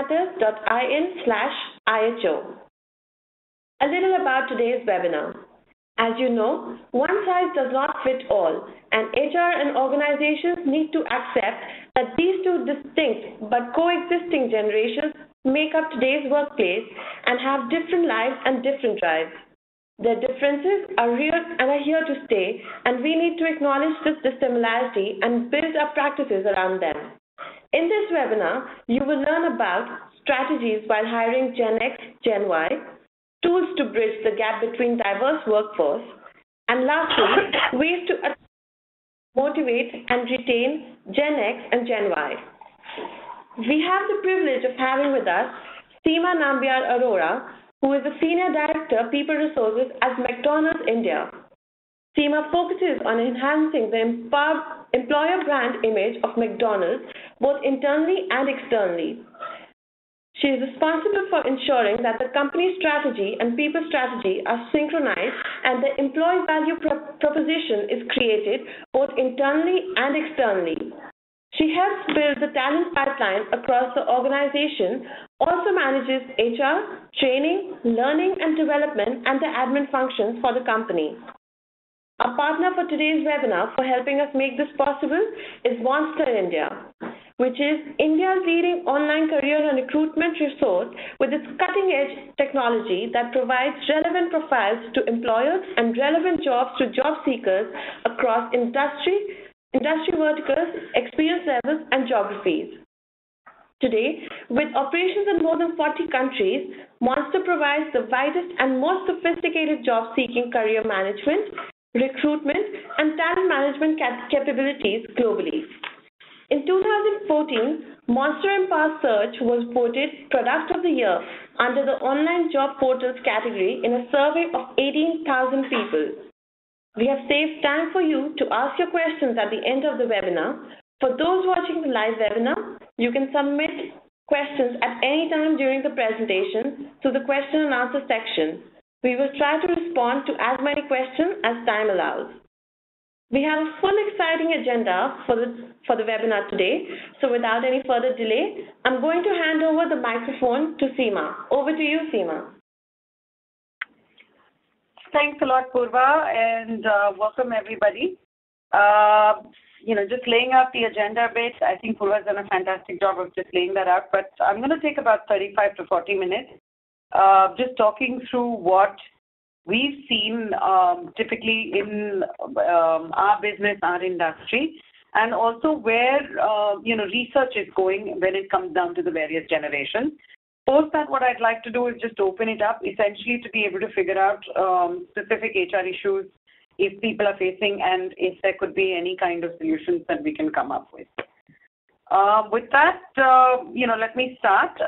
workmatters.in/IHO. A little about today's webinar. As you know, one size does not fit all, and HR and organizations need to accept that these two distinct but coexisting generations make up today's workplace and have different lives and different drives. Their differences are real and are here to stay, and we need to acknowledge this dissimilarity and build our practices around them. In this webinar, you will learn about strategies while hiring Gen X, Gen Y, tools to bridge the gap between diverse workforce, and lastly, ways to motivate and retain Gen X and Gen Y. We have the privilege of having with us Seema Nambiar Arora, who is the Senior Director, People Resources at McDonald's India. Seema focuses on enhancing the employer brand image of McDonald's, both internally and externally. She is responsible for ensuring that the company's strategy and people strategy are synchronized and the employee value proposition is created both internally and externally. She helps build the talent pipeline across the organization, also manages HR, training, learning and development, and the admin functions for the company. Our partner for today's webinar for helping us make this possible is Monster India, which is India's leading online career and recruitment resource with its cutting-edge technology that provides relevant profiles to employers and relevant jobs to job seekers across industry verticals, experience levels, and geographies. Today, with operations in more than 40 countries, Monster provides the widest and most sophisticated job-seeking career management, recruitment, and talent management capabilities globally. In 2014, Monster Empower Search was voted Product of the Year under the Online Job Portals category in a survey of 18,000 people. We have saved time for you to ask your questions at the end of the webinar. For those watching the live webinar, you can submit questions at any time during the presentation through the question and answer section. We will try to respond to as many questions as time allows. We have a full exciting agenda for the webinar today, so without any further delay, I'm going to hand over the microphone to Seema. Over to you, Seema. Thanks a lot, Purva, and welcome everybody. Just laying out the agenda a bit, I think Purva's done a fantastic job of just laying that out, but I'm going to take about 35 to 40 minutes just talking through what we've seen typically in our business, our industry, and also where research is going when it comes down to the various generations. Post that, what I'd like to do is just open it up essentially to be able to figure out specific HR issues if people are facing and if there could be any kind of solutions that we can come up with. With that, let me start.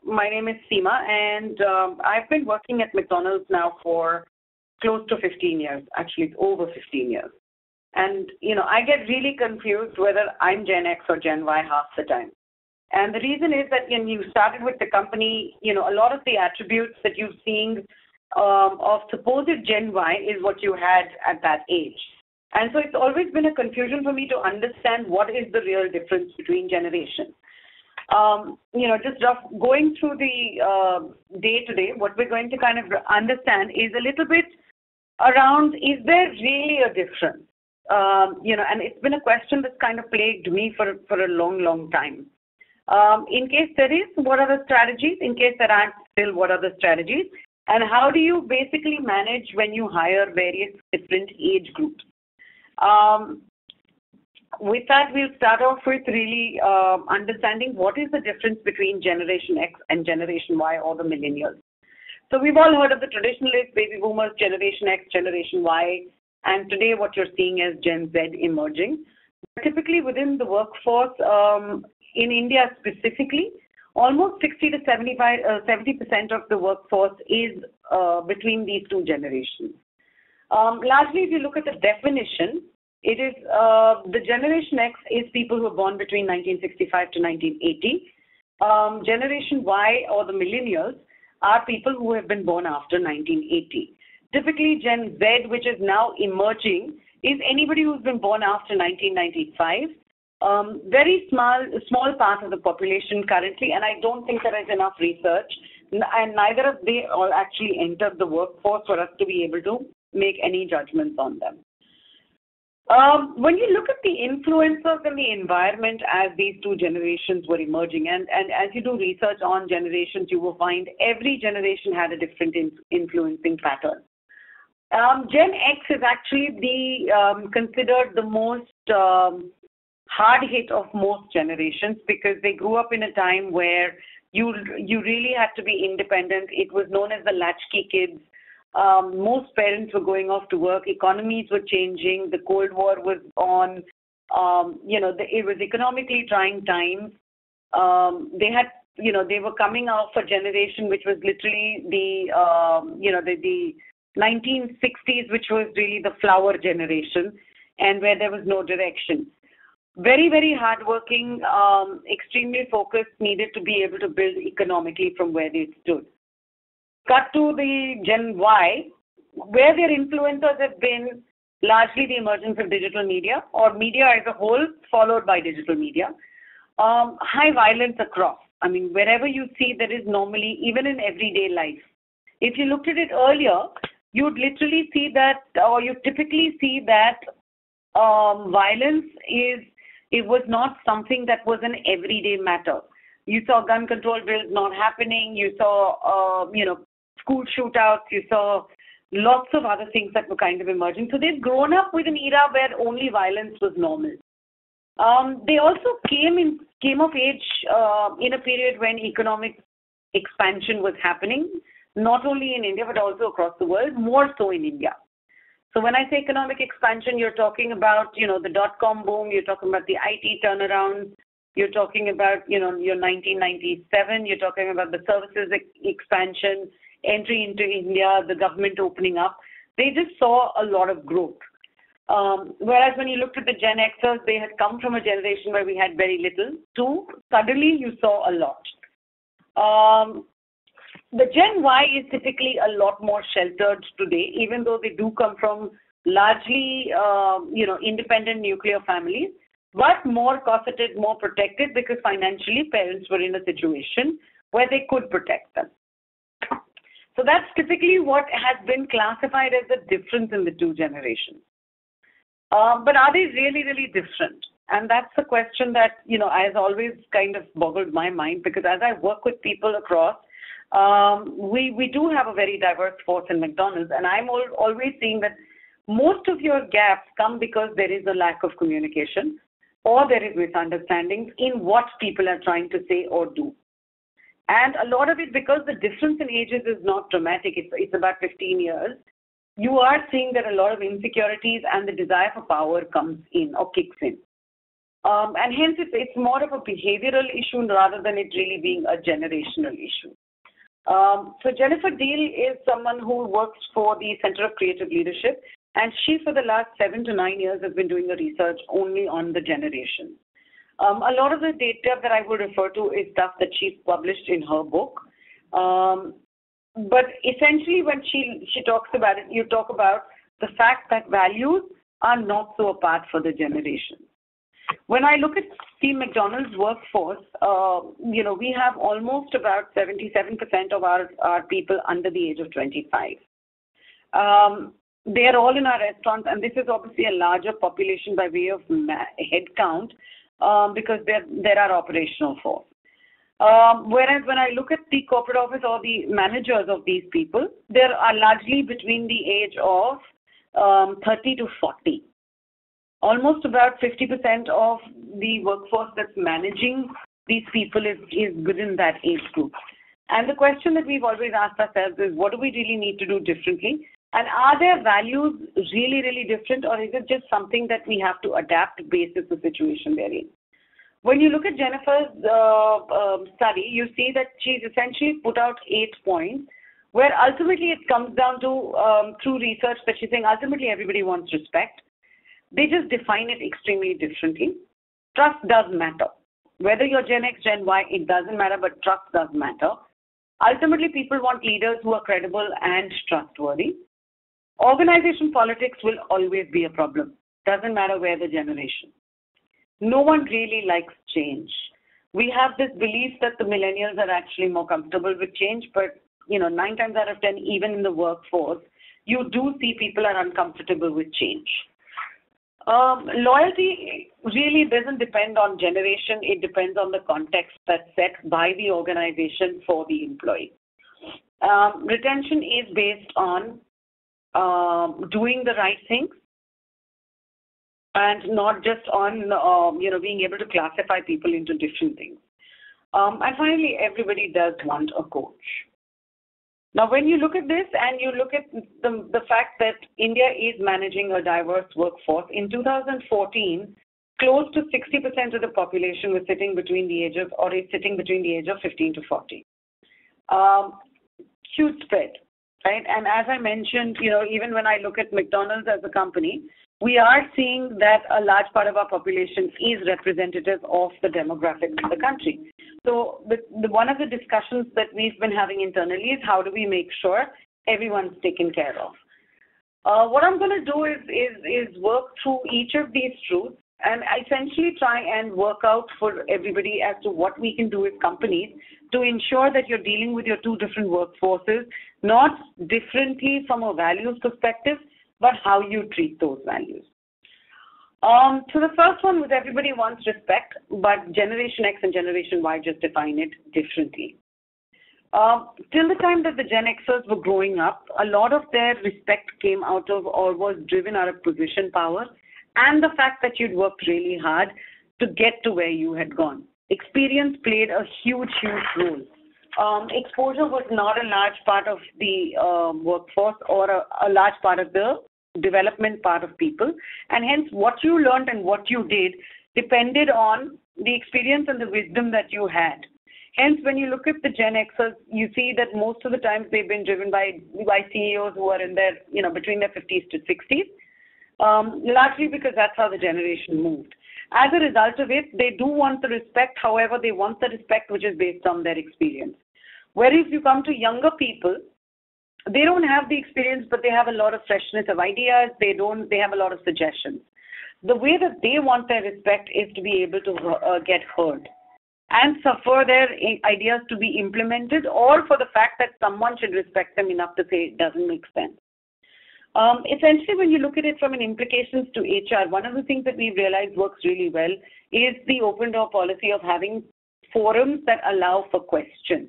My name is Seema, and I've been working at McDonald's now for close to 15 years. Actually, it's over 15 years. And, I get really confused whether I'm Gen X or Gen Y half the time. And the reason is that when you started with the company, a lot of the attributes that you've seen of supposed Gen Y is what you had at that age. And so it's always been a confusion for me to understand what is the real difference between generations. Just going through the day-to-day, what we're going to kind of understand is a little bit around, is there really a difference? And it's been a question that's kind of plagued me for a long, long time. In case there is, what are the strategies? In case there aren't still, what are the strategies? And how do you basically manage when you hire various different age groups? With that, we'll start off with really understanding what is the difference between Generation X and Generation Y or the millennials. So we've all heard of the traditionalists, baby boomers, Generation X, Generation Y, and today what you're seeing is Gen Z emerging. Typically within the workforce, in India specifically, almost 60 to 70% of the workforce is between these two generations. Largely, if you look at the definition, it is the Generation X is people who are born between 1965 to 1980. Generation Y or the millennials are people who have been born after 1980. Typically, Gen Z, which is now emerging, is anybody who's been born after 1995 Very small part of the population currently, and I don't think there is enough research, and neither have they all actually entered the workforce for us to be able to make any judgments on them. When you look at the influencers in the environment as these two generations were emerging, and as you do research on generations, you will find every generation had a different influencing pattern. Gen X is actually considered the most hard hit of most generations because they grew up in a time where you really had to be independent. It was known as the latchkey kids. Most parents were going off to work. Economies were changing. The Cold War was on. It was economically trying times. They were coming out of a generation which was literally the 1960s, which was really the flower generation, and where there was no direction. Very, very hardworking, extremely focused, needed to be able to build economically from where they stood. Cut to the Gen Y, where their influencers have been largely the emergence of digital media, or media as a whole, followed by digital media. High violence across. I mean, wherever you see, there is normally, even in everyday life. If you looked at it earlier, you'd literally see that, or you typically see that violence it was not something that was an everyday matter. You saw gun control bills not happening. You saw, school shootouts. You saw lots of other things that were kind of emerging. So they've grown up with an era where only violence was normal. They also came of age in a period when economic expansion was happening, not only in India but also across the world, more so in India. So when I say economic expansion, you're talking about, the dot-com boom, you're talking about the IT turnaround, you're talking about, your 1997, you're talking about the services expansion, entry into India, the government opening up. They just saw a lot of growth. Whereas when you looked at the Gen Xers, they had come from a generation where we had very little to suddenly you saw a lot. The Gen Y is typically a lot more sheltered today, even though they do come from largely, independent nuclear families, but more cosseted, more protected because financially parents were in a situation where they could protect them. So that's typically what has been classified as the difference in the two generations. But are they really, really different? And that's the question that, has always kind of boggled my mind, because as I work with people across, we do have a very diverse force in McDonald's, and I'm always seeing that most of your gaps come because there is a lack of communication or there is misunderstandings in what people are trying to say or do. And a lot of it, because the difference in ages is not dramatic, it's about 15 years, you are seeing that a lot of insecurities and the desire for power comes in or kicks in. And hence it's more of a behavioral issue rather than it really being a generational issue. So Jennifer Deal is someone who works for the Center of Creative Leadership, and she for the last 7 to 9 years has been doing a research only on the generation. A lot of the data that I will refer to is stuff that she's published in her book. But essentially when she talks about it, you talk about the fact that values are not so apart for the generation. When I look at the McDonald's workforce, we have almost about 77% of our people under the age of 25. They are all in our restaurants, and this is obviously a larger population by way of head count because they're our operational force. Whereas when I look at the corporate office or the managers of these people, they are largely between the age of 30 to 40. Almost about 50% of the workforce that's managing these people is within that age group. And the question that we've always asked ourselves is, what do we really need to do differently? And are their values really, really different, or is it just something that we have to adapt based on the situation they're in? When you look at Jennifer's study, you see that she's essentially put out 8 points, where ultimately it comes down to, through research, that she's saying ultimately everybody wants respect. They just define it extremely differently. Trust does matter. Whether you're Gen X, Gen Y, it doesn't matter, but trust does matter. Ultimately, people want leaders who are credible and trustworthy. Organization politics will always be a problem. Doesn't matter where the generation. no one really likes change. We have this belief that the millennials are actually more comfortable with change, but 9 times out of 10, even in the workforce, you do see people are uncomfortable with change. Loyalty really doesn't depend on generation. It depends on the context that's set by the organization for the employee. Retention is based on doing the right things and not just on being able to classify people into different things. And finally, everybody does want a coach. Now, when you look at this and you look at the fact that India is managing a diverse workforce, in 2014, close to 60% of the population was sitting between the age of, or is sitting between the age of 15 to 40. Huge spread, right? And as I mentioned, even when I look at McDonald's as a company, we are seeing that a large part of our population is representative of the demographics in the country. So one of the discussions that we've been having internally is how do we make sure everyone's taken care of. What I'm going to do is work through each of these truths and essentially try and work out for everybody as to what we can do as companies to ensure that you're dealing with your two different workforces, not differently from a values perspective, but how you treat those values. So the first one was everybody wants respect, but Generation X and Generation Y just define it differently. Till the time that the Gen Xers were growing up, a lot of their respect came out of or was driven out of position power and the fact that you'd worked really hard to get to where you had gone. Experience played a huge, huge role. Exposure was not a large part of the workforce or a large part of the development part of people, and hence what you learned and what you did depended on the experience and the wisdom that you had. Hence, when you look at the Gen Xers, you see that most of the times they've been driven by CEOs who are in their, between their 50s to 60s, largely because that's how the generation moved. As a result of it, they do want the respect. However, they want the respect which is based on their experience. Whereas if you come to younger people, they don't have the experience, but they have a lot of freshness of ideas. They have a lot of suggestions. The way that they want their respect is to be able to get heard and for their ideas to be implemented, or for the fact that someone should respect them enough to say it doesn't make sense. Essentially, when you look at it from an implications to HR, one of the things that we've realized works really well is the open door policy of having forums that allow for questions.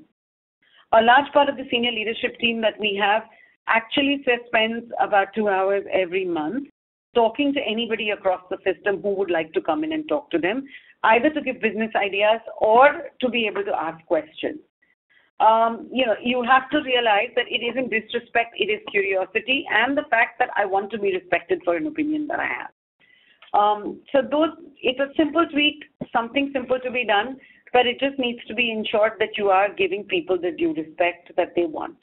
A large part of the senior leadership team that we have actually spends about 2 hours every month talking to anybody across the system who would like to come in and talk to them, either to give business ideas or to be able to ask questions. You have to realize that it isn't disrespect, it is curiosity and the fact that I want to be respected for an opinion that I have. It's a simple tweak, something simple to be done, but it just needs to be ensured that you are giving people the due respect that they want.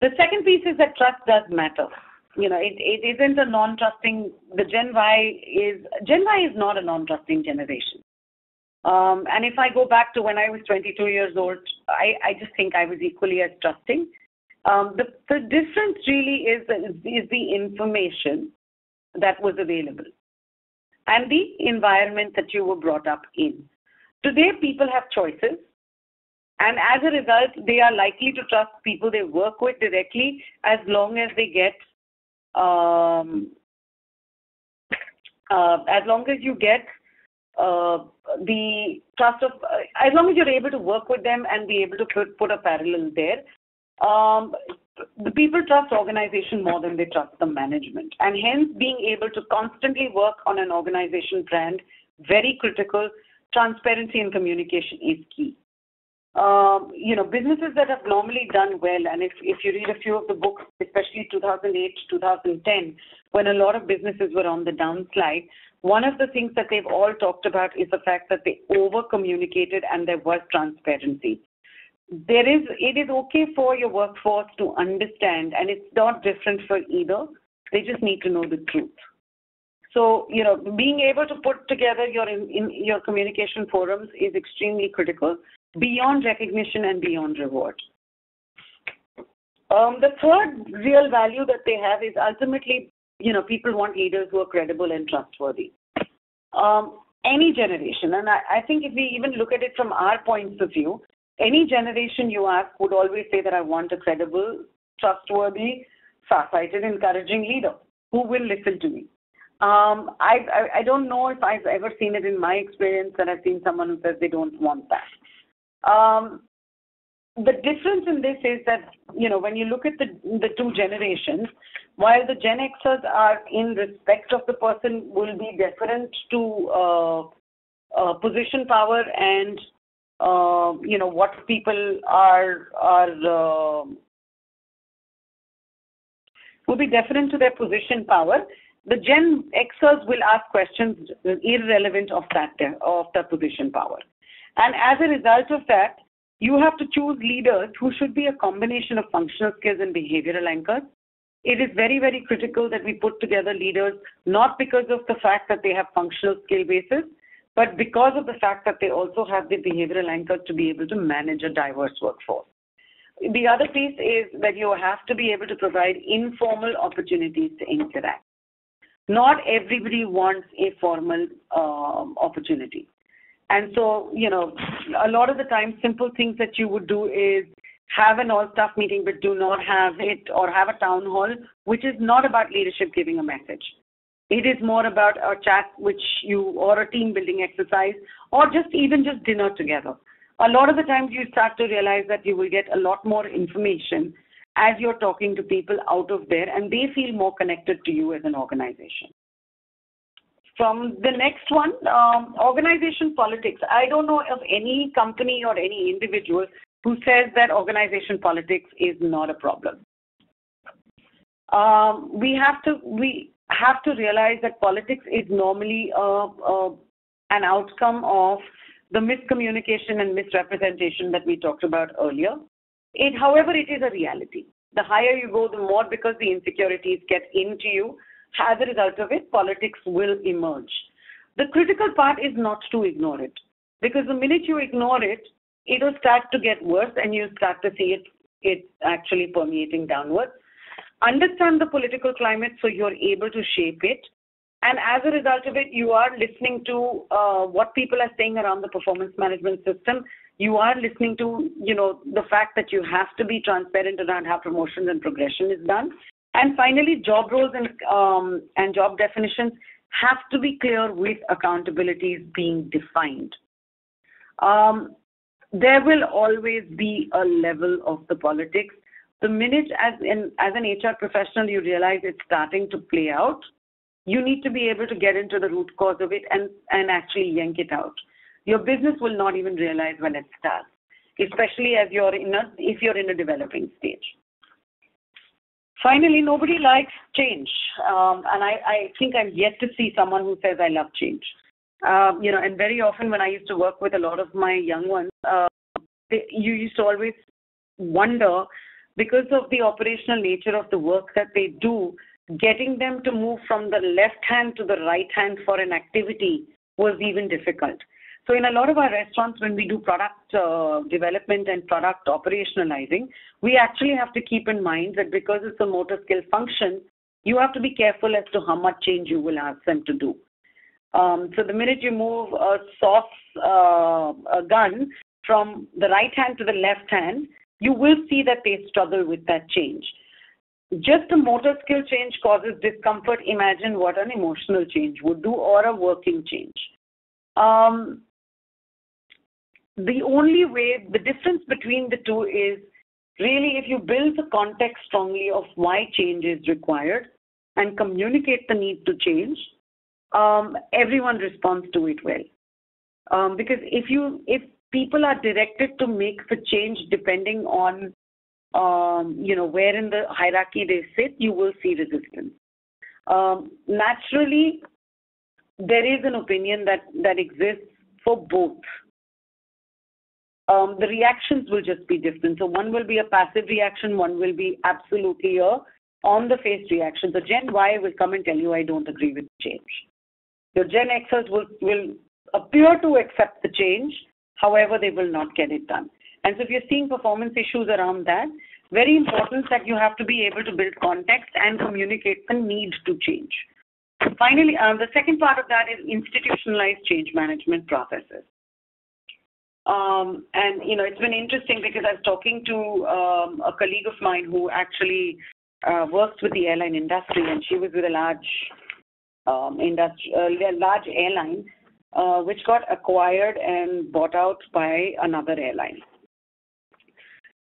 The second piece is that trust does matter. It isn't a non-trusting. The Gen Y is not a non-trusting generation. And if I go back to when I was 22 years old, I just think I was equally as trusting. The difference really is the information that was available and the environment that you were brought up in. Today, people have choices, and as a result, they are likely to trust people they work with directly as long as they get, as long as you get the trust of, as long as you're able to work with them and be able to put a parallel there, the people trust organization more than they trust the management. And hence, being able to constantly work on an organization brand, very critical. Transparency and communication is key. Businesses that have normally done well, and if you read a few of the books, especially 2008 to 2010, when a lot of businesses were on the downslide, one of the things that they've all talked about is the fact that they over-communicated and there was transparency. It is okay for your workforce to understand, and it's not different for either. They just need to know the truth. So, being able to put together your communication forums is extremely critical, beyond recognition and beyond reward. The third real value that they have is ultimately, people want leaders who are credible and trustworthy. Any generation, and I think if we even look at it from our points of view, any generation you ask would always say that I want a credible, trustworthy, far-sighted, encouraging leader who will listen to me. I don't know if I've ever seen it in my experience that I've seen someone who says they don't want that. The difference in this is that, when you look at the two generations, while the Gen Xers are in respect of the person will be deferent to position power and, what people will be deferent to their position power. The Gen Xers will ask questions irrelevant of that position power. And as a result of that, you have to choose leaders who should be a combination of functional skills and behavioral anchors. It is very, very critical that we put together leaders not because of the fact that they have functional skill bases, but because of the fact that they also have the behavioral anchors to be able to manage a diverse workforce. The other piece is that you have to be able to provide informal opportunities to interact. Not everybody wants a formal opportunity. And so, a lot of the time, simple things that you would do is have an all-staff meeting, but do not have it, or have a town hall, which is not about leadership giving a message. It is more about a chat, or a team building exercise, or just dinner together. A lot of the times you start to realize that you will get a lot more information as you're talking to people out of there, and they feel more connected to you as an organization. From the next one, organization politics. I don't know of any company or any individual who says that organization politics is not a problem. We have to realize that politics is normally an outcome of the miscommunication and misrepresentation that we talked about earlier. However, it is a reality. The higher you go, the more, because the insecurities get into you. As a result of it, politics will emerge. The critical part is not to ignore it, because the minute you ignore it, it will start to get worse and you'll start to see it actually permeating downwards. Understand the political climate so you're able to shape it. And as a result of it, you are listening to what people are saying around the performance management system. You are listening to, the fact that you have to be transparent around how promotions and progression is done. And finally, job roles and job definitions have to be clear with accountabilities being defined. There will always be a level of the politics. The minute as an HR professional you realize it's starting to play out, you need to be able to get into the root cause of it and actually yank it out. Your business will not even realize when it starts, especially if you're in a developing stage. Finally, nobody likes change. And I think I'm yet to see someone who says, I love change. And very often when I used to work with a lot of my young ones, you used to always wonder, because of the operational nature of the work that they do, getting them to move from the left hand to the right hand for an activity was even difficult. So in a lot of our restaurants, when we do product development and product operationalizing, we actually have to keep in mind that because it's a motor skill function, you have to be careful as to how much change you will ask them to do. So the minute you move a sauce gun from the right hand to the left hand, you will see that they struggle with that change. Just a motor skill change causes discomfort. Imagine what an emotional change would do, or a working change. The difference between the two is really if you build the context strongly of why change is required and communicate the need to change, everyone responds to it well. Because if people are directed to make the change depending on where in the hierarchy they sit, you will see resistance. Naturally, there is an opinion that exists for both. The reactions will just be different. So one will be a passive reaction, one will be absolutely a on-the-face reaction. So Gen Y will come and tell you, I don't agree with the change. Your Gen Xers will appear to accept the change, however, they will not get it done. And so if you're seeing performance issues around that, very important that you have to be able to build context and communicate the need to change. Finally, the second part of that is institutionalized change management processes. And, it's been interesting because I was talking to a colleague of mine who actually works with the airline industry, and she was with a large airline which got acquired and bought out by another airline.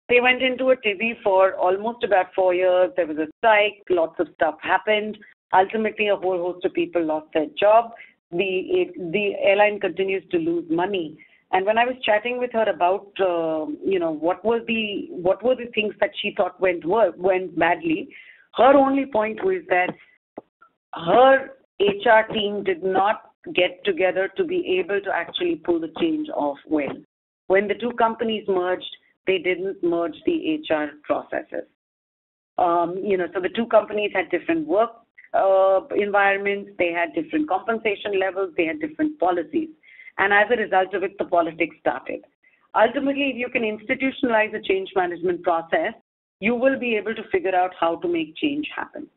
They went into a tizzy for almost about 4 years. There was a strike, lots of stuff happened. Ultimately, a whole host of people lost their job. The airline continues to lose money. And when I was chatting with her about, what were the things that she thought went badly, her only point was that her HR team did not get together to be able to actually pull the change off well. When the two companies merged, they didn't merge the HR processes. So the two companies had different work environments, they had different compensation levels, they had different policies. And as a result of it, the politics started. Ultimately, if you can institutionalize a change management process, you will be able to figure out how to make change happen.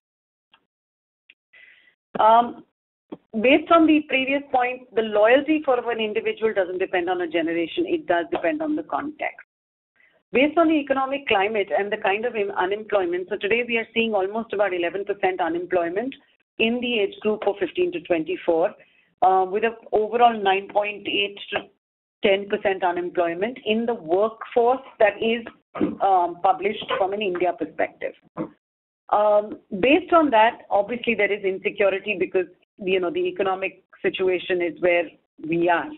Based on the previous point, the loyalty for an individual doesn't depend on a generation, it does depend on the context. Based on the economic climate and the kind of unemployment, so today we are seeing almost about 11% unemployment in the age group of 15 to 24, with an overall 9.8 to 10% unemployment in the workforce that is published from an India perspective. Based on that, obviously there is insecurity because, the economic situation is where we are.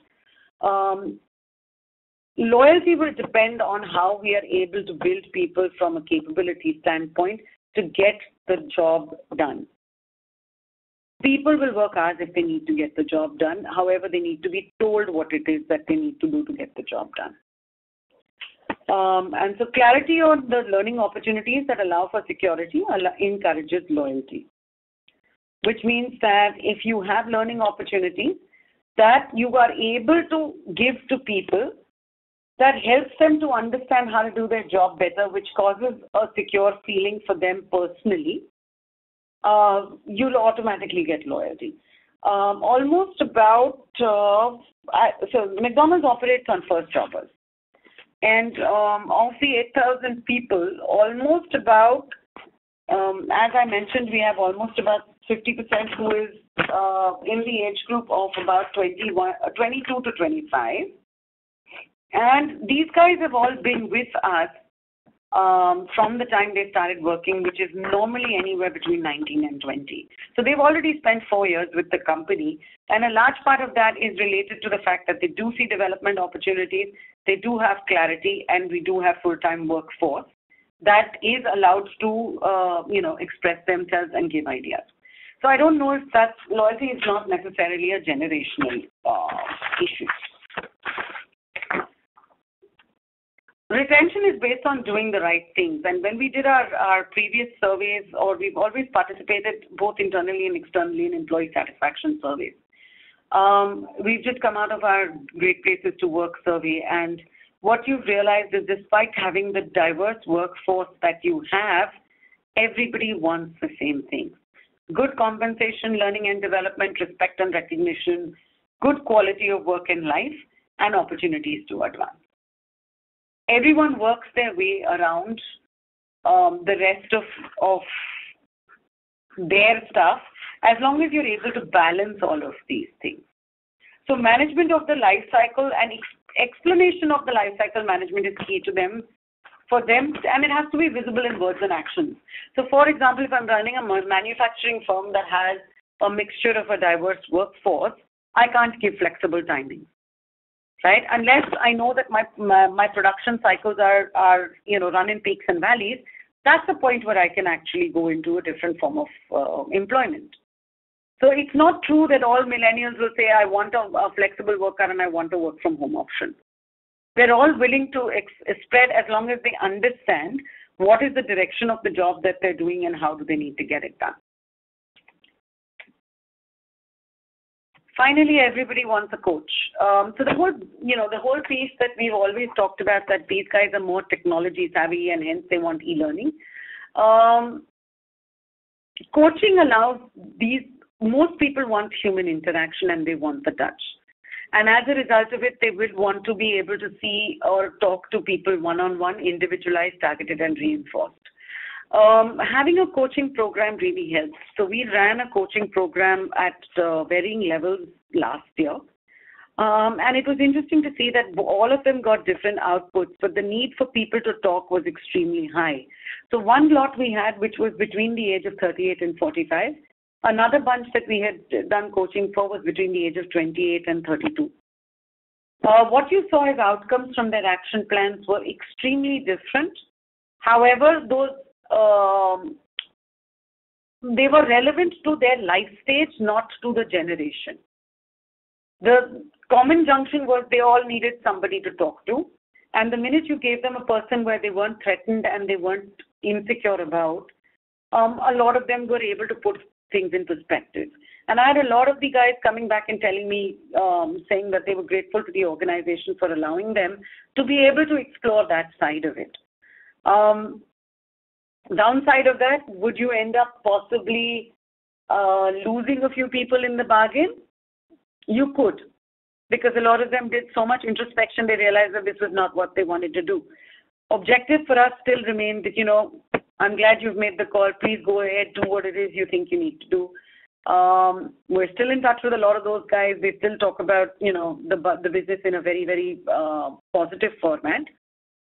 Loyalty will depend on how we are able to build people from a capability standpoint to get the job done. People will work hard if they need to get the job done. However, they need to be told what it is that they need to do to get the job done. And so clarity on the learning opportunities that allow for security encourages loyalty, which means that if you have learning opportunities that you are able to give to people, that helps them to understand how to do their job better, which causes a secure feeling for them personally, you'll automatically get loyalty. Almost about, so McDonald's operates on first jobbers. And of the 8,000 people, almost about, as I mentioned, we have almost about 50% who is in the age group of about 22 to 25. And these guys have all been with us from the time they started working, which is normally anywhere between 19 and 20. So they've already spent 4 years with the company. And a large part of that is related to the fact that they do see development opportunities, they do have clarity, and we do have full-time workforce that is allowed to, express themselves and give ideas. So I don't know if that loyalty is not necessarily a generational issue. Retention is based on doing the right things. And when we did our previous surveys, or we've always participated both internally and externally in employee satisfaction surveys, we've just come out of our Great Places to Work survey. And what you've realized is despite having the diverse workforce that you have, everybody wants the same thing. Good compensation, learning and development, respect and recognition, good quality of work and life, and opportunities to advance. Everyone works their way around the rest of their stuff as long as you're able to balance all of these things. So management of the life cycle and explanation of the life cycle management is key to them, for them, and it has to be visible in words and actions. So for example, if I'm running a manufacturing firm that has a mixture of a diverse workforce, I can't give flexible timing. Right? Unless I know that my production cycles are run in peaks and valleys, that's the point where I can actually go into a different form of employment. So it's not true that all millennials will say, I want a flexible worker and I want a work from home option. They're all willing to spread as long as they understand what is the direction of the job that they're doing and how do they need to get it done. Finally, everybody wants a coach. So the whole piece that we've always talked about, that these guys are more technology savvy and hence they want e-learning. Coaching allows these most people want human interaction and they want the touch. And as a result of it, they will want to be able to see or talk to people one-on-one, individualized, targeted, and reinforced. Having a coaching program really helps. So we ran a coaching program at varying levels last year. And it was interesting to see that all of them got different outputs, but the need for people to talk was extremely high. So one lot we had, which was between the age of 38 and 45. Another bunch that we had done coaching for was between the age of 28 and 32. What you saw as outcomes from their action plans were extremely different. However, those they were relevant to their life stage, not to the generation. The common junction was they all needed somebody to talk to. And the minute you gave them a person where they weren't threatened and they weren't insecure about, a lot of them were able to put things in perspective. And I had a lot of the guys coming back and telling me, saying that they were grateful to the organization for allowing them to be able to explore that side of it. Downside of that, would you end up possibly losing a few people in the bargain? You could, because a lot of them did so much introspection, they realized that this was not what they wanted to do. Objective for us still remained that, I'm glad you've made the call. Please go ahead, do what it is you think you need to do. We're still in touch with a lot of those guys. They still talk about, the business in a very, very positive format.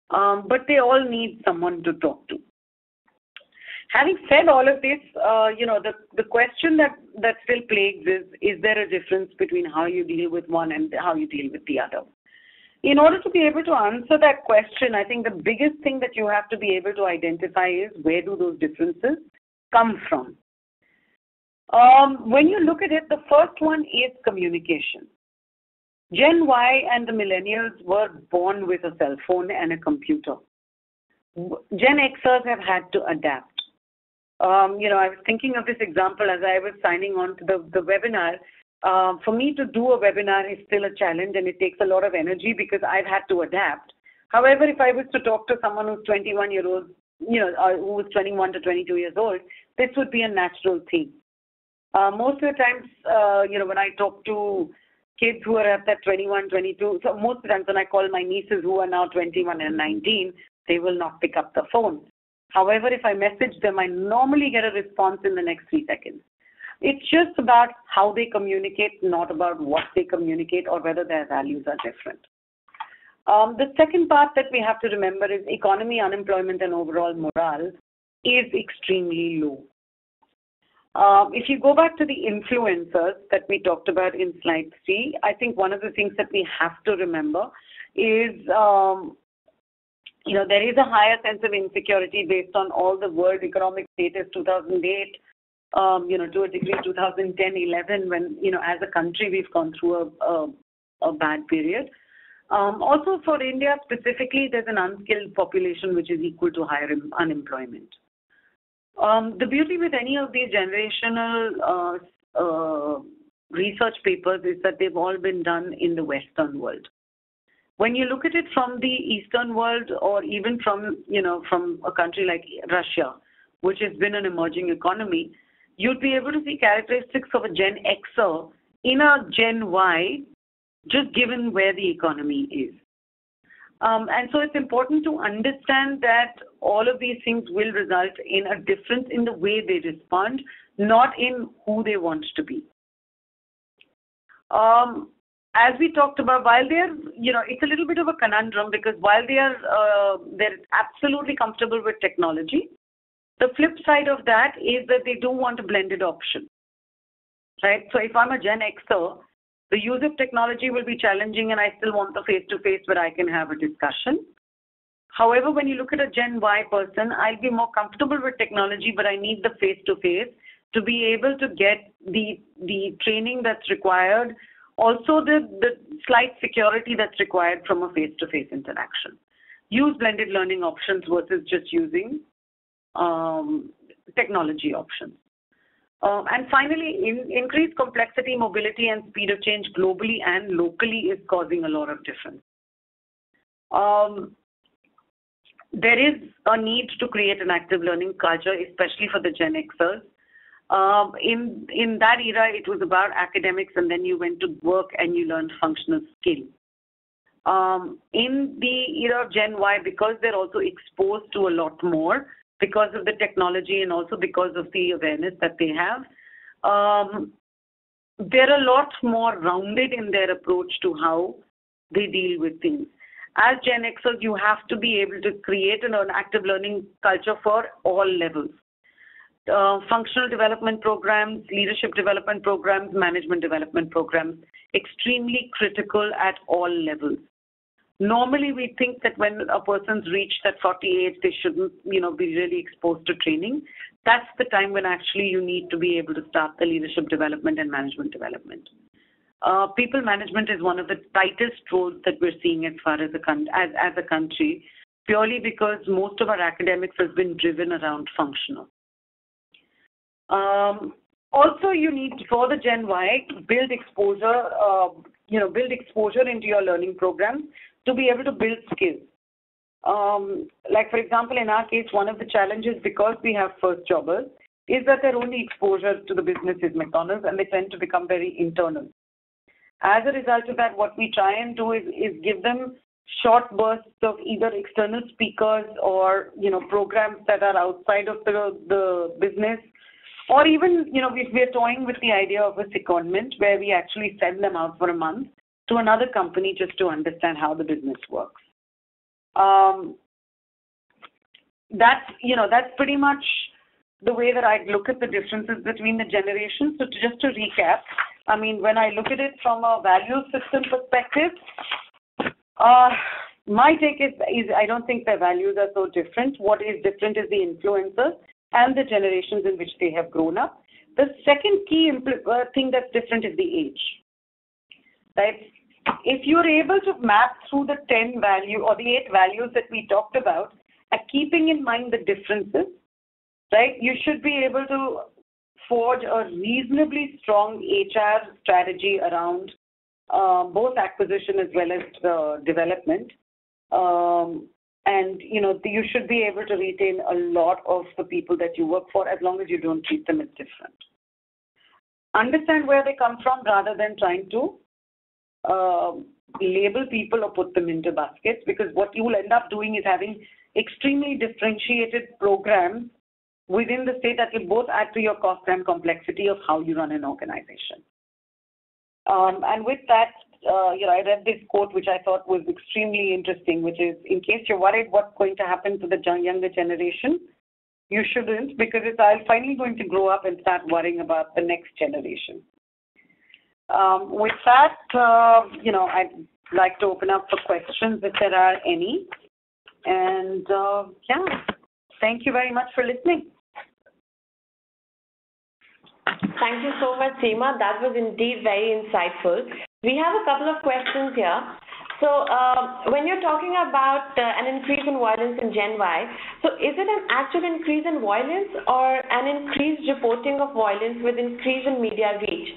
But they all need someone to talk to. Having said all of this, the question that still plagues is there a difference between how you deal with one and how you deal with the other? In order to be able to answer that question, I think the biggest thing that you have to be able to identify is where do those differences come from? When you look at it, the first one is communication. Gen Y and the millennials were born with a cell phone and a computer. Gen Xers have had to adapt. I was thinking of this example as I was signing on to the webinar. For me to do a webinar is still a challenge and it takes a lot of energy because I've had to adapt. However, if I was to talk to someone who's 21-year-old, who was 21 to 22 years old, this would be a natural thing. Most of the times, when I talk to kids who are at that 21, 22, so most of the times when I call my nieces who are now 21 and 19, they will not pick up the phone. However, if I message them, I normally get a response in the next 3 seconds. It's just about how they communicate, not about what they communicate or whether their values are different. The second part that we have to remember is economy, unemployment, and overall morale is extremely low. If you go back to the influencers that we talked about in slide 3, I think one of the things that we have to remember is, there is a higher sense of insecurity based on all the world economic status 2008, to a degree 2010, 11, when, as a country we've gone through a bad period. Also for India specifically, there's an unskilled population which is equal to higher unemployment. The beauty with any of these generational research papers is that they've all been done in the Western world. When you look at it from the Eastern world or even from a country like Russia, which has been an emerging economy, you'd be able to see characteristics of a Gen Xer in a Gen Y, just given where the economy is. And so it's important to understand that all of these things will result in a difference in the way they respond, not in who they want to be. As we talked about, while they're, it's a little bit of a conundrum because while they're absolutely comfortable with technology, the flip side of that is that they do want a blended option, right? So if I'm a Gen Xer, the use of technology will be challenging and I still want the face-to-face where I can have a discussion. However, when you look at a Gen Y person, I'll be more comfortable with technology, but I need the face-to-face to be able to get the training that's required, also the slight security that's required from a face-to-face interaction. Use blended learning options versus just using technology options. And finally, increased complexity, mobility, and speed of change globally and locally is causing a lot of difference. There is a need to create an active learning culture, especially for the Gen Xers. In that era, it was about academics, and then you went to work and you learned functional skills. In the era of Gen Y, because they're also exposed to a lot more because of the technology and also because of the awareness that they have, they're a lot more rounded in their approach to how they deal with things. As Gen Xers, you have to be able to create an active learning culture for all levels. Functional development programs, leadership development programs, management development programs, extremely critical at all levels. Normally, we think that when a person's reached that 40 age, they shouldn't, be really exposed to training. That's the time when actually you need to be able to start the leadership development and management development. People management is one of the tightest roles that we're seeing as far as a country, purely because most of our academics has been driven around functional. Also, you need, for the Gen Y, build exposure into your learning programs to be able to build skills. Like, for example, in our case, one of the challenges, because we have first jobbers, is that their only exposure to the business is McDonald's, and they tend to become very internal. As a result of that, what we try and do is give them short bursts of either external speakers or, programs that are outside of the business. Or even, we're toying with the idea of a secondment where we actually send them out for a month to another company just to understand how the business works. That's pretty much the way that I look at the differences between the generations. So just to recap, when I look at it from a value system perspective, my take is I don't think their values are so different. What is different is the influencers and the generations in which they have grown up. The second key thing that's different is the age. Right? If you're able to map through the 10 value or the 8 values that we talked about, keeping in mind the differences, right, you should be able to forge a reasonably strong HR strategy around both acquisition as well as development. And, you should be able to retain a lot of the people that you work for as long as you don't treat them as different. Understand where they come from rather than trying to label people or put them into baskets, because what you will end up doing is having extremely differentiated programs within the state that will both add to your cost and complexity of how you run an organization. And with that, I read this quote, which I thought was extremely interesting, which is, in case you're worried what's going to happen to the younger generation, you shouldn't, because it's finally going to grow up and start worrying about the next generation. With that, I'd like to open up for questions if there are any. And, thank you very much for listening. Thank you so much, Seema. That was indeed very insightful. We have a couple of questions here. So when you're talking about an increase in violence in Gen Y, so is it an actual increase in violence or an increased reporting of violence with increase in media reach?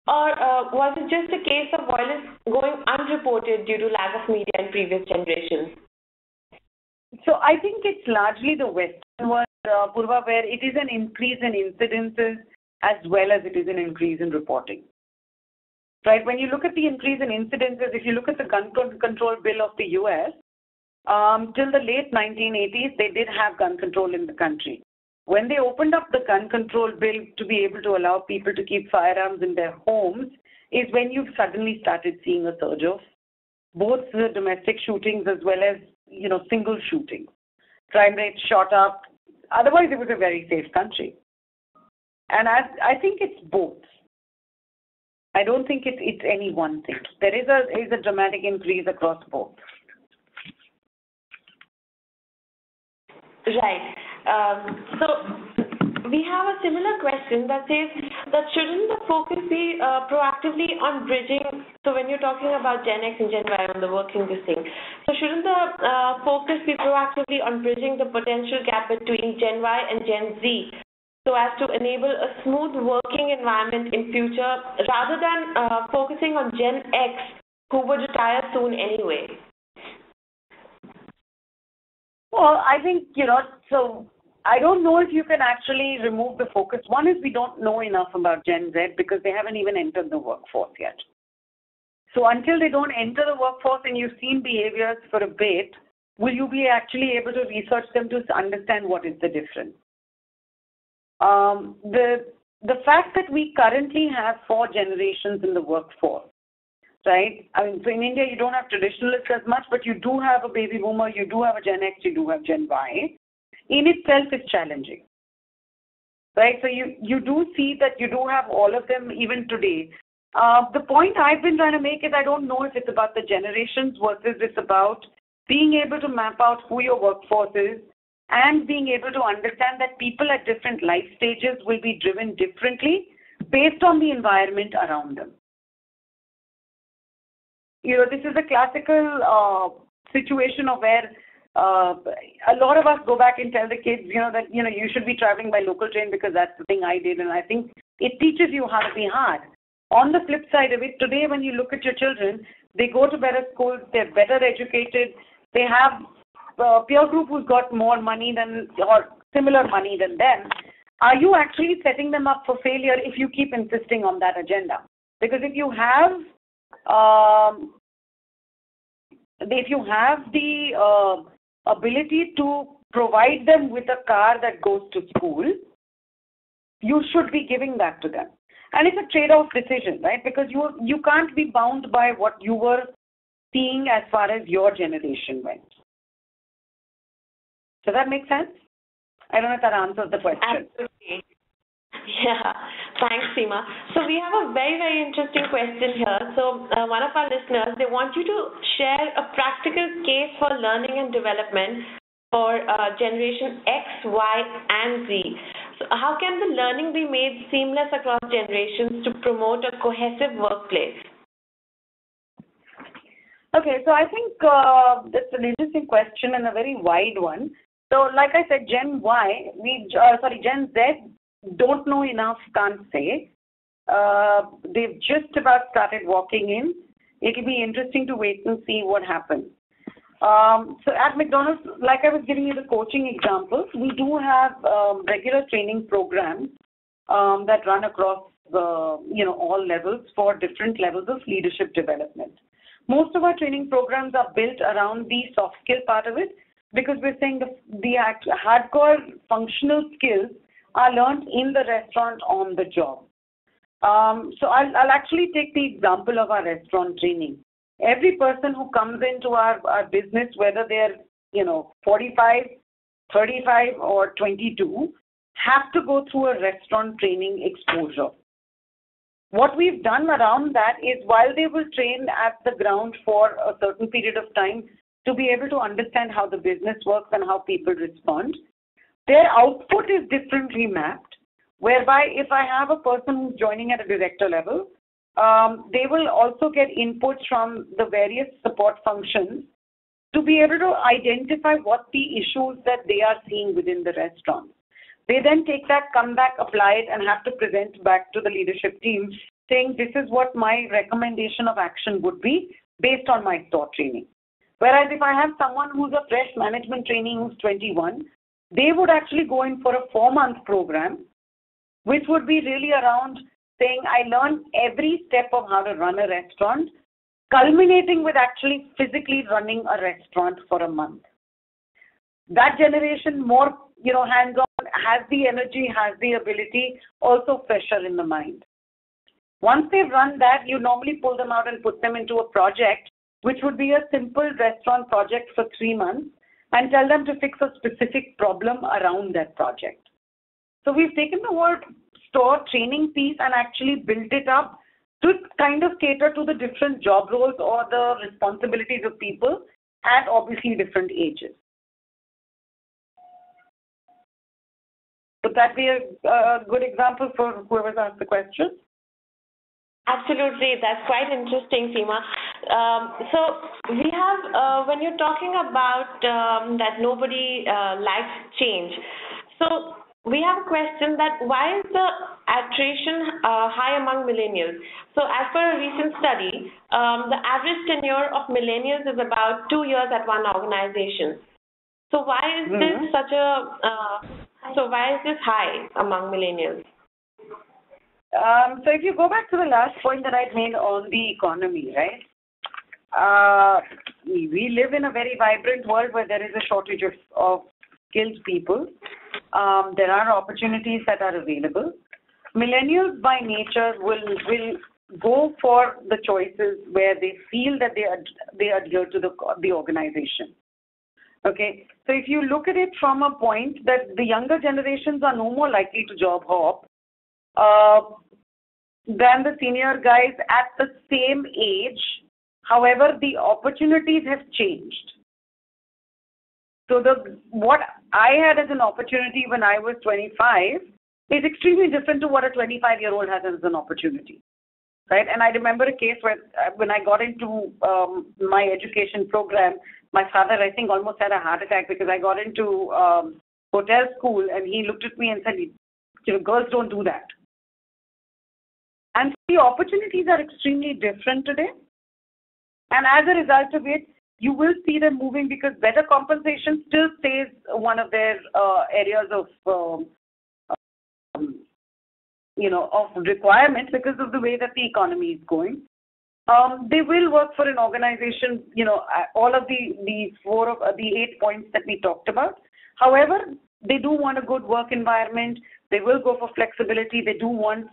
Or was it just a case of violence going unreported due to lack of media in previous generations? So I think it's largely the Western world, Purva, where it is an increase in incidences as well as it is an increase in reporting. Right? When you look at the increase in incidences, if you look at the gun control bill of the US, till the late 1980s, they did have gun control in the country. When they opened up the gun control bill to be able to allow people to keep firearms in their homes, is when you suddenly started seeing a surge of both the domestic shootings as well as, single shootings. Crime rates shot up. Otherwise, it was a very safe country. And I think it's both. I don't think it's any one thing. There is a dramatic increase across both. Right. So we have a similar question that says that shouldn't the focus be proactively on bridging, so when you're talking about Gen X and Gen Y on the working this thing, so shouldn't the focus be proactively on bridging the potential gap between Gen Y and Gen Z so as to enable a smooth working environment in future rather than focusing on Gen X who would retire soon anyway? Well, I think, so I don't know if you can actually remove the focus. One is we don't know enough about Gen Z because they haven't even entered the workforce yet. So until they don't enter the workforce and you've seen behaviors for a bit, will you be actually able to research them to understand what is the difference? The fact that we currently have 4 generations in the workforce, right? I mean, so in India, you don't have traditionalists as much, but you do have a baby boomer, you do have a Gen X, you do have Gen Y. In itself is challenging, right? So you do see that you do have all of them even today. The point I've been trying to make is I don't know if it's about the generations versus it's about being able to map out who your workforce is and being able to understand that people at different life stages will be driven differently based on the environment around them. This is a classical situation of where a lot of us go back and tell the kids, that, you should be traveling by local train because that's the thing I did. And I think it teaches you how to be hard. On the flip side of it, today when you look at your children, they go to better schools, they're better educated, they have a peer group who's got more money or similar money than them. Are you actually setting them up for failure if you keep insisting on that agenda? Because if you have the ability to provide them with a car that goes to school, you should be giving that to them. And it's a trade-off decision, right? Because you can't be bound by what you were seeing as far as your generation went. Does that make sense? I don't know if that answers the question. Absolutely. Yeah, thanks, Seema. So we have a very, very interesting question here. So one of our listeners, they want you to share a practical case for learning and development for generation X, Y, and Z. So how can the learning be made seamless across generations to promote a cohesive workplace? Okay, so I think that's an interesting question and a very wide one. So like I said, Gen Z don't know enough, can't say. They've just about started walking in. It'll be interesting to wait and see what happens. So at McDonald's, like I was giving you the coaching example, we do have regular training programs that run across all levels for different levels of leadership development. Most of our training programs are built around the soft skill part of it because we're saying the hardcore functional skills are learned in the restaurant on the job. So I'll actually take the example of our restaurant training. Every person who comes into our business, whether they're 45, 35 or 22, have to go through a restaurant training exposure. What we've done around that is while they will train at the ground for a certain period of time to be able to understand how the business works and how people respond, their output is differently mapped, whereby if I have a person who's joining at a director level, they will also get inputs from the various support functions to be able to identify what the issues that they are seeing within the restaurant. They then take that, come back, apply it, and have to present back to the leadership team saying this is what my recommendation of action would be based on my store training. Whereas if I have someone who's a fresh management trainee who's 21, they would actually go in for a 4-month program, which would be really around saying I learned every step of how to run a restaurant, culminating with actually physically running a restaurant for a month. That generation more, hands-on, has the energy, has the ability, also fresher in the mind. Once they've run that, you normally pull them out and put them into a project, which would be a simple restaurant project for 3 months, and tell them to fix a specific problem around that project. So we've taken the whole store training piece and actually built it up to kind of cater to the different job roles or the responsibilities of people at obviously different ages. Would that be a good example for whoever's asked the question? Absolutely, that's quite interesting, Seema. So we have, when you're talking about that nobody likes change, so we have a question that why is the attrition high among millennials? So as per a recent study, the average tenure of millennials is about 2 years at one organization. So why is this such a So why is this high among millennials? So if you go back to the last point that I made on the economy, right? We live in a very vibrant world where there is a shortage of skilled people. There are opportunities that are available. Millennials by nature will go for the choices where they feel that they adhere to the organization. Okay, so if you look at it from a point that the younger generations are no more likely to job hop than the senior guys at the same age. However, the opportunities have changed. So what I had as an opportunity when I was 25 is extremely different to what a 25-year-old has as an opportunity, right? And I remember a case where when I got into my education program, my father, I think, almost had a heart attack because I got into hotel school and he looked at me and said, girls don't do that. And the opportunities are extremely different today. And as a result of it, you will see them moving because better compensation still stays one of their areas of requirement because of the way that the economy is going. They will work for an organization, all of the 8 points that we talked about. However, they do want a good work environment. They will go for flexibility. They do want,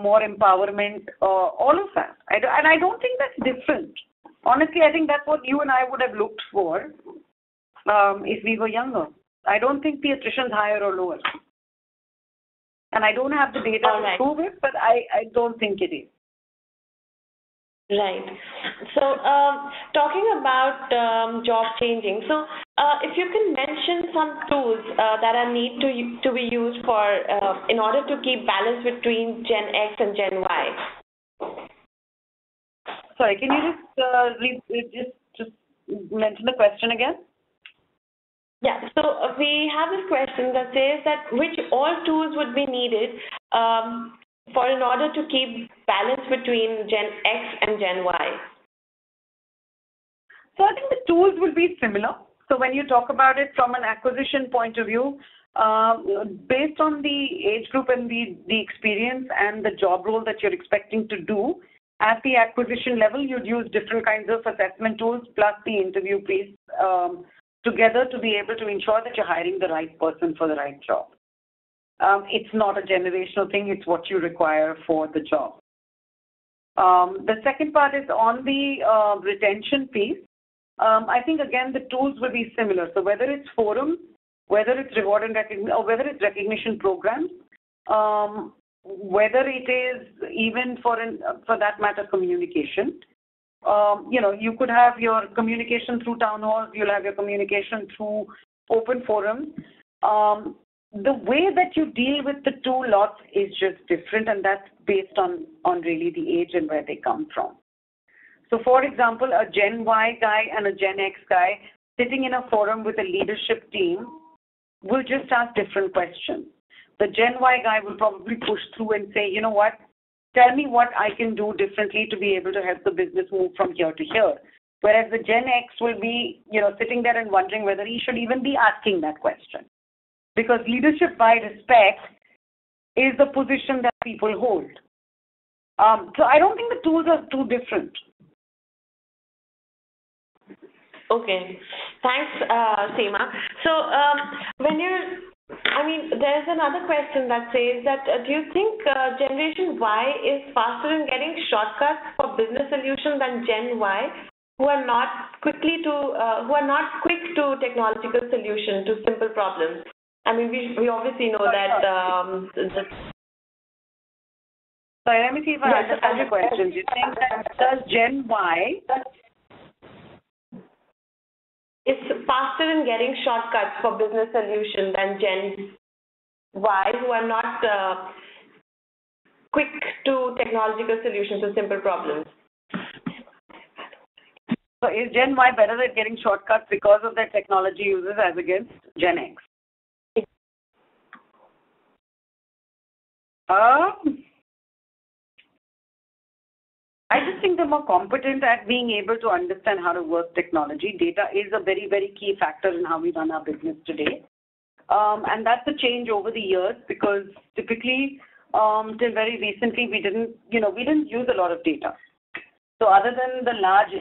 more empowerment, all of that. And I don't think that's different. Honestly, I think that's what you and I would have looked for if we were younger. I don't think the attrition is higher or lower. And I don't have the data to prove it, but I don't think it is. Right. So, talking about job changing, so if you can mention some tools that are need to be used for in order to keep balance between Gen X and Gen Y. Sorry, can you just mention the question again? Yeah. So we have this question that says that which all tools would be needed for in order to keep balance between Gen X and Gen Y? So I think the tools will be similar. So when you talk about it from an acquisition point of view, based on the age group and the experience and the job role that you're expecting to do, at the acquisition level, you'd use different kinds of assessment tools plus the interview piece together to be able to ensure that you're hiring the right person for the right job. It's not a generational thing, it's what you require for the job. The second part is on the retention piece. I think, again, the tools will be similar. So whether it's forums, whether it's reward and recognition, or whether it's recognition programs, whether it is even for that matter, communication. You could have your communication through town halls, you'll have your communication through open forums. The way that you deal with the two lots is just different, and that's based on really the age and where they come from. So, for example, a Gen Y guy and a Gen X guy sitting in a forum with a leadership team will just ask different questions. The Gen Y guy will probably push through and say, you know what, tell me what I can do differently to be able to help the business move from here to here. Whereas the Gen X will be, sitting there and wondering whether he should even be asking that question. Because leadership by respect is the position that people hold. So I don't think the tools are too different. Okay. Thanks, Seema. So there's another question that says that do you think Generation Y is faster in getting shortcuts for business solutions than Gen Y, who are not quick to technological solution to simple problems? I mean, we obviously know that. Sorry, let me see if I understand your question. Do you think that does Gen Y is faster in getting shortcuts for business solution than Gen Y, who are not quick to technological solutions to simple problems? So is Gen Y better at getting shortcuts because of their technology uses as against Gen X? I just think they're more competent at being able to understand how to work technology. Data is a very, very key factor in how we run our business today. And that's a change over the years because typically till very recently we didn't use a lot of data. So other than the large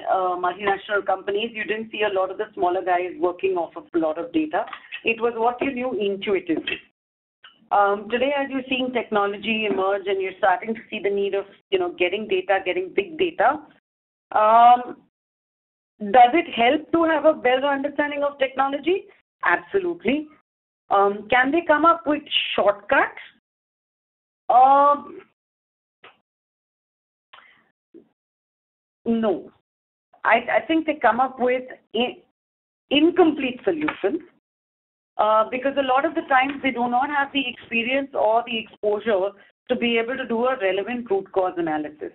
multinational companies, you didn't see a lot of the smaller guys working off of a lot of data. It was what you knew intuitively. Today, as you're seeing technology emerge and you're starting to see the need of, getting data, getting big data, does it help to have a better understanding of technology? Absolutely. Can they come up with shortcuts? No. I think they come up with incomplete solutions because a lot of the times they do not have the experience or the exposure to be able to do a relevant root cause analysis.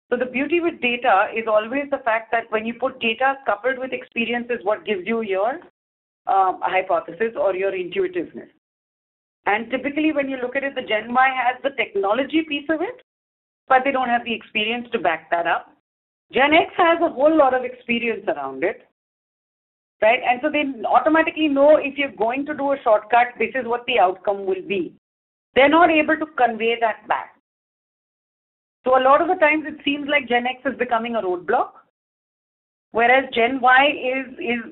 So the beauty with data is always the fact that when you put data coupled with experience is what gives you your hypothesis or your intuitiveness. And typically when you look at it, the Gen Y has the technology piece of it, but they don't have the experience to back that up. Gen X has a whole lot of experience around it, right? And so they automatically know if you're going to do a shortcut, this is what the outcome will be. They're not able to convey that back. So a lot of the times it seems like Gen X is becoming a roadblock, whereas Gen Y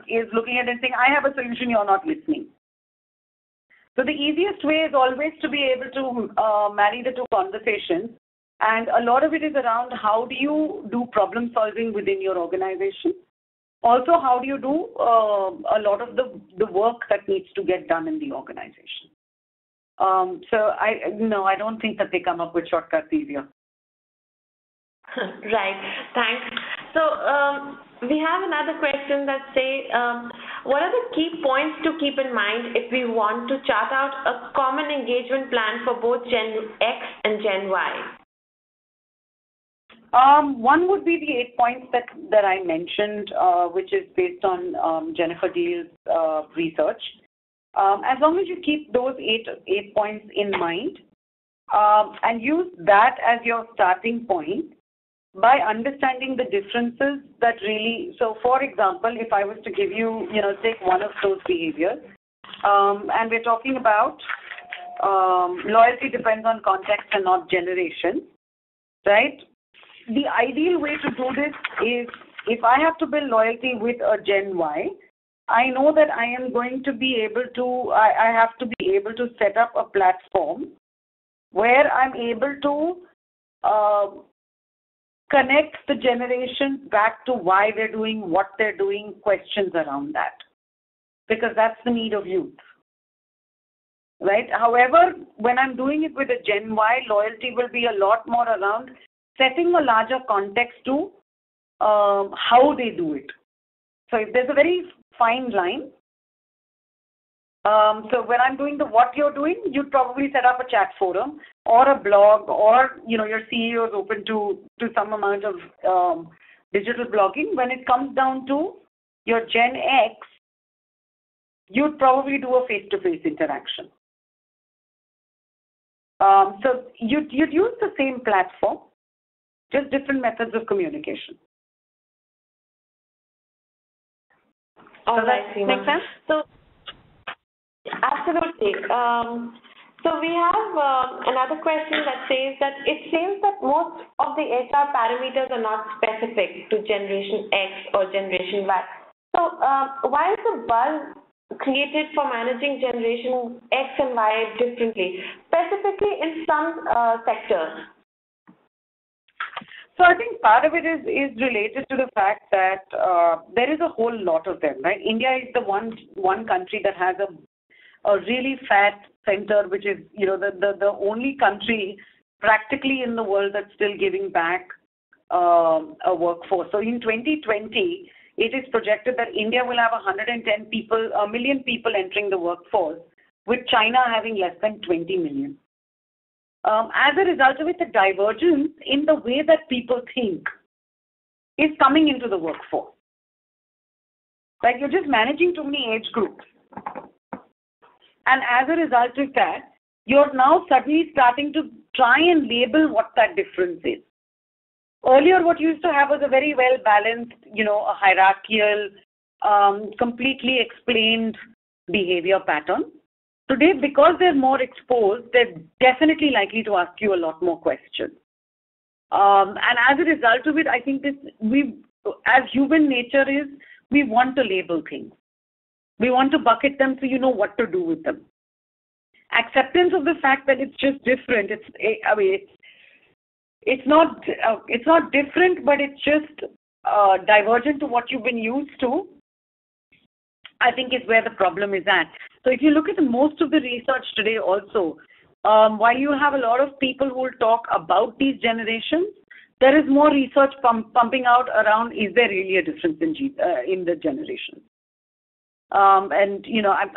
is looking at it and saying, I have a solution, you're not listening. So the easiest way is always to be able to marry the two conversations. And a lot of it is around how do you do problem solving within your organization. Also, how do you do a lot of the work that needs to get done in the organization. So I don't think that they come up with shortcuts easier. Right. Thanks. So we have another question that says, what are the key points to keep in mind if we want to chart out a common engagement plan for both Gen X and Gen Y? One would be the 8 points that I mentioned, which is based on Jennifer Deal's research. As long as you keep those eight points in mind and use that as your starting point by understanding the differences that really, so for example, if I was to give you, take one of those behaviors, and we're talking about loyalty depends on context and not generation, right? The ideal way to do this is if I have to build loyalty with a Gen Y, I know that I am going to be able to, I have to be able to set up a platform where I'm able to connect the generation back to why they're doing what they're doing, questions around that. Because that's the need of youth. Right? However, when I'm doing it with a Gen Y, loyalty will be a lot more around setting a larger context to how they do it. So there's a very fine line. So when I'm doing the what you're doing, you'd probably set up a chat forum or a blog, or your CEO is open to some amount of digital blogging. When it comes down to your Gen X, you'd probably do a face-to-face interaction. So you'd use the same platform, just different methods of communication. All right, Does that make sense? So, absolutely. So we have another question that says that it seems that most of the HR parameters are not specific to Generation X or Generation Y. So why is the buzz created for managing Generation X and Y differently, specifically in some sectors? So I think part of it is related to the fact that there is a whole lot of them, right? India is the one country that has a really fat center, which is, the only country practically in the world that's still giving back a workforce. So in 2020, it is projected that India will have 1 million people entering the workforce, with China having less than 20 million. As a result of it, the divergence in the way that people think is coming into the workforce. Like you're just managing too many age groups. And as a result of that, you're now suddenly starting to try and label what that difference is. Earlier, what you used to have was a very well-balanced, a hierarchical, completely explained behavior pattern. Today, because they're more exposed, they're definitely likely to ask you a lot more questions. And as a result of it, I think as human nature is, we want to label things. We want to bucket them so you know what to do with them. Acceptance of the fact that it's just different. It's not different, but it's just divergent to what you've been used to, I think is where the problem is at. So if you look at most of the research today also, while you have a lot of people who will talk about these generations, there is more research pumping out around, is there really a difference in the generations? And,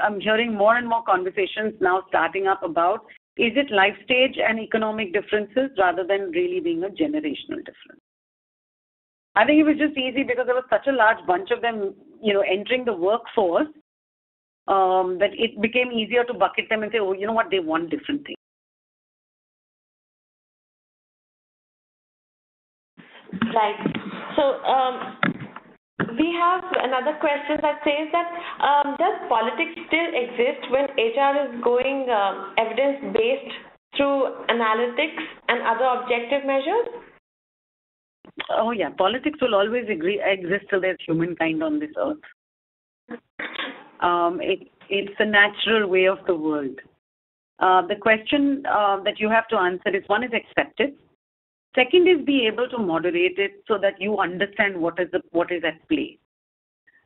I'm hearing more and more conversations now starting up about, is it life stage and economic differences rather than really being a generational difference? I think it was just easy because there was such a large bunch of them, entering the workforce, that it became easier to bucket them and say, oh, you know what, they want different things. Right. So we have another question that says that does politics still exist when HR is going evidence-based through analytics and other objective measures? Oh yeah, politics will always exist till there's humankind on this earth. It's a natural way of the world. The question that you have to answer is, one is acceptance. Second is be able to moderate it so that you understand what is at play.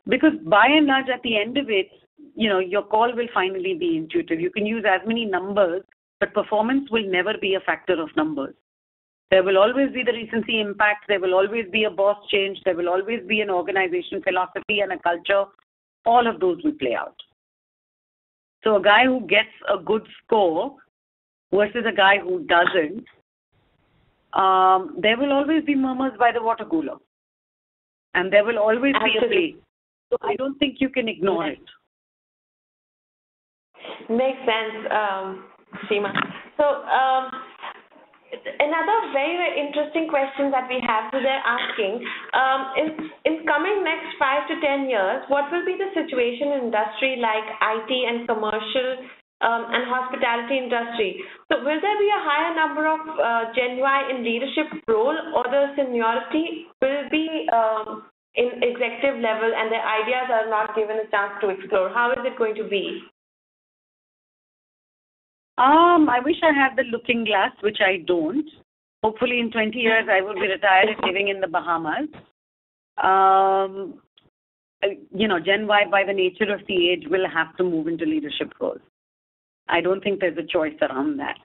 Because by and large, at the end of it, your call will finally be intuitive. You can use as many numbers, but performance will never be a factor of numbers. There will always be the recency impact. There will always be a boss change. There will always be an organization philosophy and a culture. All of those will play out. So a guy who gets a good score versus a guy who doesn't, there will always be murmurs by the water cooler. And there will always be a play. So I don't think you can ignore it. Makes sense, Seema. So another very, very interesting question that we have, so they're asking, in coming next 5 to 10 years, what will be the situation in industry like IT and commercial and hospitality industry? So will there be a higher number of Gen Y in leadership role, or the seniority will be in executive level and their ideas are not given a chance to explore? How is it going to be? I wish I had the looking glass, which I don't. Hopefully in 20 years I will be retired and living in the Bahamas. Gen Y, by the nature of the age, will have to move into leadership roles. I don't think there's a choice around that,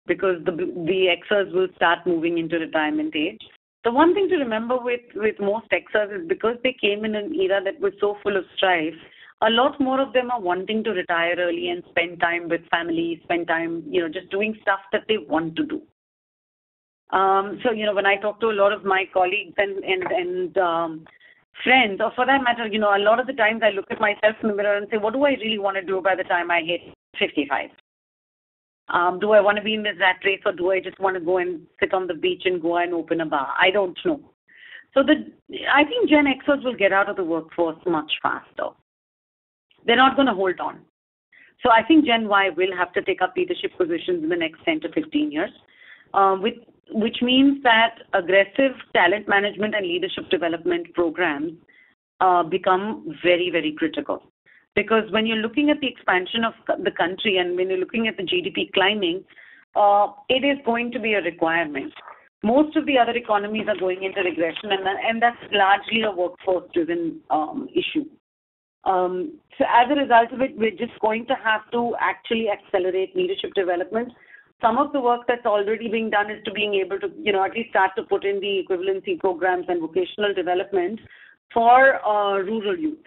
because the Xers will start moving into retirement age. The one thing to remember with most Xers is, because they came in an era that was so full of strife, a lot more of them are wanting to retire early and spend time with family, spend time, just doing stuff that they want to do. So, when I talk to a lot of my colleagues and friends, or for that matter, a lot of the times I look at myself in the mirror and say, what do I really want to do by the time I hit 55? Do I want to be in this rat race, or do I just want to go and sit on the beach and go and open a bar? I don't know. So I think Gen Xers will get out of the workforce much faster. They're not going to hold on. So I think Gen Y will have to take up leadership positions in the next 10 to 15 years, which means that aggressive talent management and leadership development programs become very, very critical. Because when you're looking at the expansion of the country and when you're looking at the GDP climbing, it is going to be a requirement. Most of the other economies are going into regression, and that's largely a workforce-driven issue. So as a result of it, we're just going to have to actually accelerate leadership development. Some of the work that's already being done is to being able to, at least start to put in the equivalency programs and vocational development for rural youth.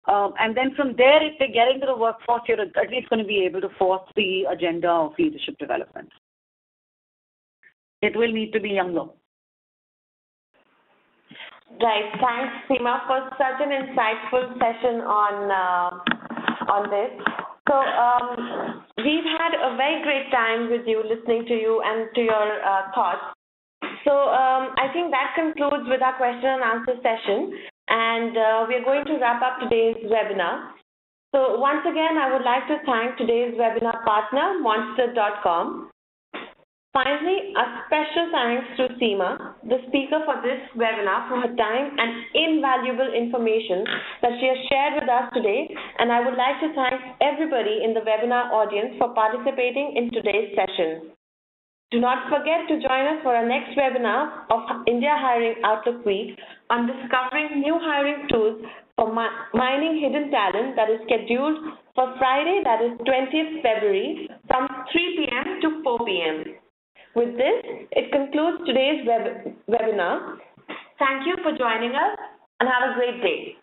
And then from there, if they get into the workforce, you're at least going to be able to force the agenda of leadership development. It will need to be younger. Right. Thanks, Seema, for such an insightful session on this. So we've had a very great time with you, listening to you and to your thoughts. So I think that concludes with our question and answer session, and we are going to wrap up today's webinar. So once again, I would like to thank today's webinar partner, Monster.com. Finally, a special thanks to Seema, the speaker for this webinar, for her time and invaluable information that she has shared with us today. And I would like to thank everybody in the webinar audience for participating in today's session. Do not forget to join us for our next webinar of India Hiring Outlook Week on discovering new hiring tools for mining hidden talent, that is scheduled for Friday, that is 20th February from 3 p.m. to 4 p.m. With this, it concludes today's webinar. Thank you for joining us and have a great day.